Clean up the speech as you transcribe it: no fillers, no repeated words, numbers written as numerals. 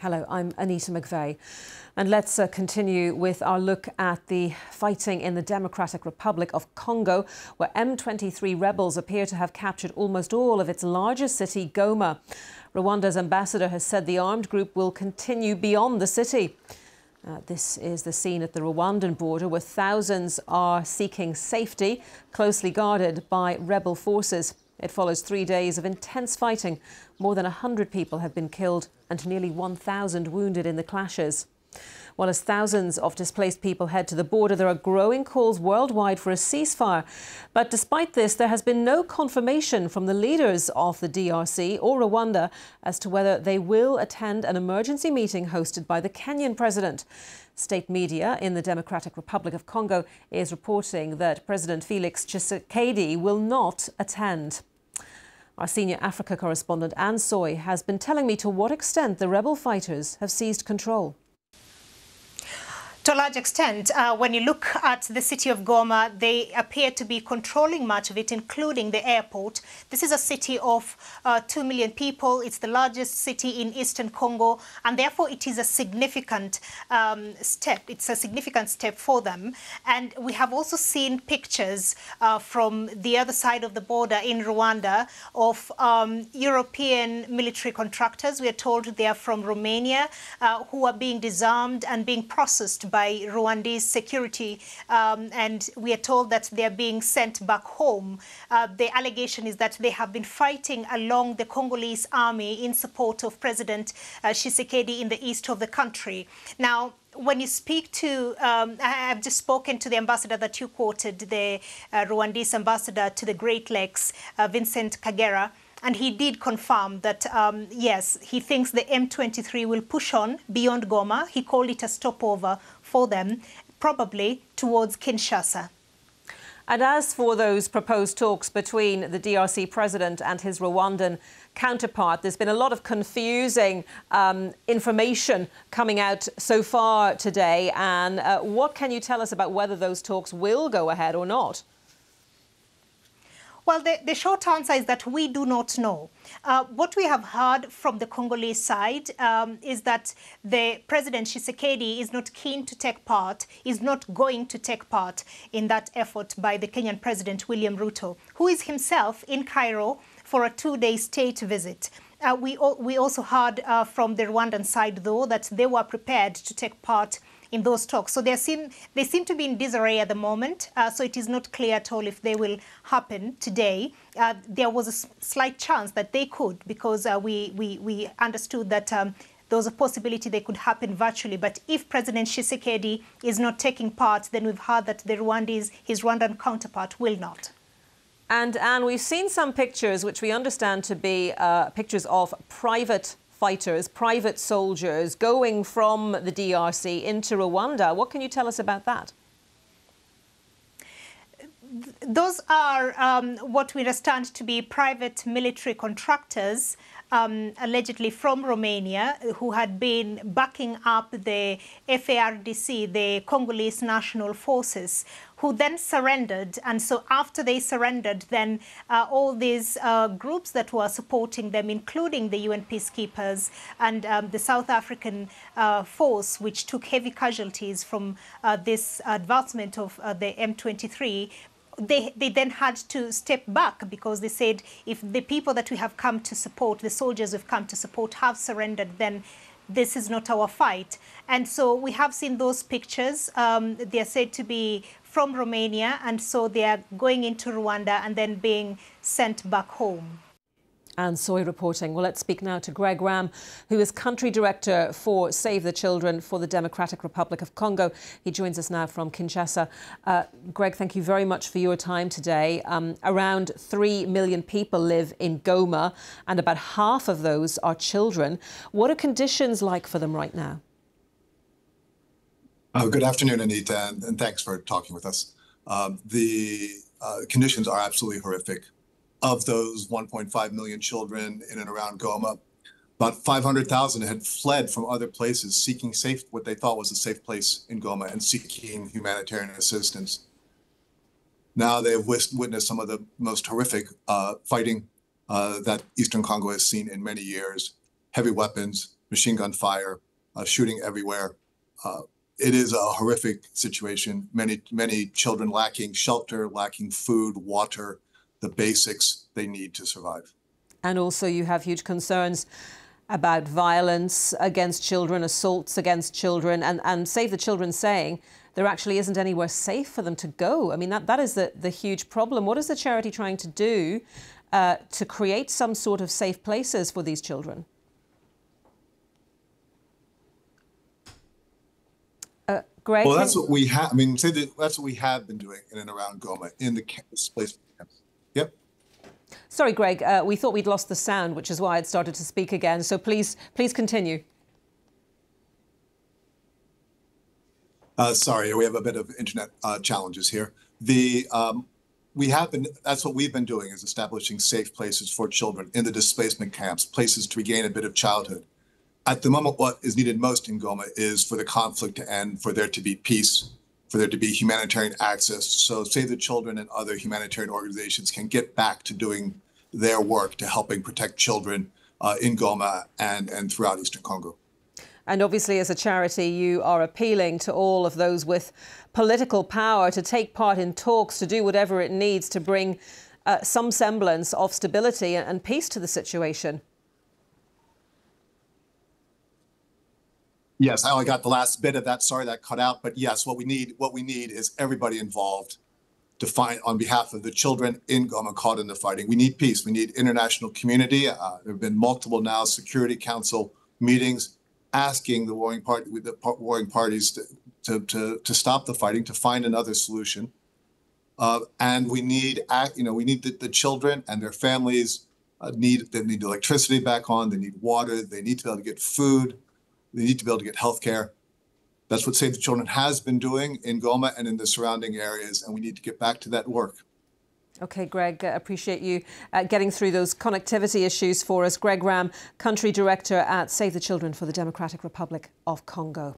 Hello, I'm Anita McVeigh. And let's continue with our look at the fighting in the Democratic Republic of Congo, where M23 rebels appear to have captured almost all of its largest city, Goma. Rwanda's ambassador has said the armed group will continue beyond the city. This is the scene at the Rwandan border, where thousands are seeking safety, closely guarded by rebel forces. It follows 3 days of intense fighting. More than 100 people have been killed and nearly 1,000 wounded in the clashes. While as thousands of displaced people head to the border, there are growing calls worldwide for a ceasefire. But despite this, there has been no confirmation from the leaders of the DRC or Rwanda as to whether they will attend an emergency meeting hosted by the Kenyan president. State media in the Democratic Republic of Congo is reporting that President Félix Tshisekedi will not attend. Our senior Africa correspondent Anne Soy has been telling me to what extent the rebel fighters have seized control. To a large extent, when you look at the city of Goma, they appear to be controlling much of it, including the airport. This is a city of 2 million people. It's the largest city in eastern Congo, and therefore it is a significant step. It's a significant step for them. And we have also seen pictures from the other side of the border in Rwanda of European military contractors. We are told they are from Romania, who are being disarmed and being processed by Rwandese security, and we are told that they are being sent back home. The allegation is that they have been fighting along the Congolese army in support of President Tshisekedi in the east of the country. Now, when you speak to, I've just spoken to the ambassador that you quoted, the Rwandese ambassador to the Great Lakes, Vincent Kagera, and he did confirm that, yes, he thinks the M23 will push on beyond Goma. He called it a stopover for them, probably towards Kinshasa. And as for those proposed talks between the DRC president and his Rwandan counterpart, there's been a lot of confusing information coming out so far today. And what can you tell us about whether those talks will go ahead or not? Well, the short answer is that we do not know. What we have heard from the Congolese side is that the President Tshisekedi is not keen to take part, is not going to take part in that effort by the Kenyan President William Ruto, who is himself in Cairo for a 2-day state visit. We also heard from the Rwandan side, though, that they were prepared to take part in those talks. So they seem to be in disarray at the moment, so it is not clear at all if they will happen today. There was a slight chance that they could, because we understood that there was a possibility they could happen virtually. But if President Tshisekedi is not taking part, then we've heard that the Rwandese, his Rwandan counterpart, will not. And Anne, we've seen some pictures which we understand to be pictures of private fighters, private soldiers going from the DRC into Rwanda. What can you tell us about that? Those are what we understand to be private military contractors, allegedly from Romania, who had been backing up the FARDC, the Congolese National Forces, who then surrendered. And so after they surrendered, then all these groups that were supporting them, including the UN peacekeepers and the South African force, which took heavy casualties from this advancement of the M23, they then had to step back, because they said, if the people that we have come to support, the soldiers we've come to support, have surrendered, then this is not our fight. And so we have seen those pictures. They are said to be from Romania, and so they are going into Rwanda and then being sent back home. Anne Soy reporting. Well, let's speak now to Greg Ram, who is Country Director for Save the Children for the Democratic Republic of Congo. He joins us now from Kinshasa. Greg, thank you very much for your time today. Around 3 million people live in Goma, and about half of those are children. What are conditions like for them right now? Good afternoon, Anita, and thanks for talking with us. The conditions are absolutely horrific. Of those 1.5 million children in and around Goma, about 500,000 had fled from other places, seeking what they thought was a safe place in Goma, and seeking humanitarian assistance. Now they have witnessed some of the most horrific fighting that Eastern Congo has seen in many years. Heavy weapons, machine gun fire, shooting everywhere. It is a horrific situation. Many children lacking shelter, lacking food, water, the basics they need to survive. And also you have huge concerns about violence against children, assaults against children, and Save the Children saying there actually isn't anywhere safe for them to go. I mean, that is the huge problem. What is the charity trying to do to create some sort of safe places for these children? Greg? Well, that's what we have. I mean, that's what we have been doing in and around Goma in the displaced camps. Yep. Sorry, Greg, we thought we'd lost the sound, which is why I'd started to speak again. So please continue. Sorry, we have a bit of internet challenges here. That's what we've been doing, is establishing safe places for children in the displacement camps, places to regain a bit of childhood. At the moment, what is needed most in Goma is for the conflict to end, for there to be peace, for there to be humanitarian access. So Save the Children and other humanitarian organizations can get back to doing their work to helping protect children in Goma and throughout Eastern Congo. And obviously, as a charity, you are appealing to all of those with political power to take part in talks, to do whatever it needs to bring some semblance of stability and peace to the situation. Yes, I only got the last bit of that. Sorry, that cut out. But yes, what we need is everybody involved to find, on behalf of the children in Goma caught in the fighting. We need peace. We need international community. There have been multiple now Security Council meetings asking the warring parties to stop the fighting, to find another solution. And we need the children and their families need electricity back on. They need water. They need to be able to get food. They need to be able to get health care. That's what Save the Children has been doing in Goma and in the surrounding areas, and we need to get back to that work. OK, Greg, appreciate you getting through those connectivity issues for us. Greg Ram, Country Director at Save the Children for the Democratic Republic of Congo.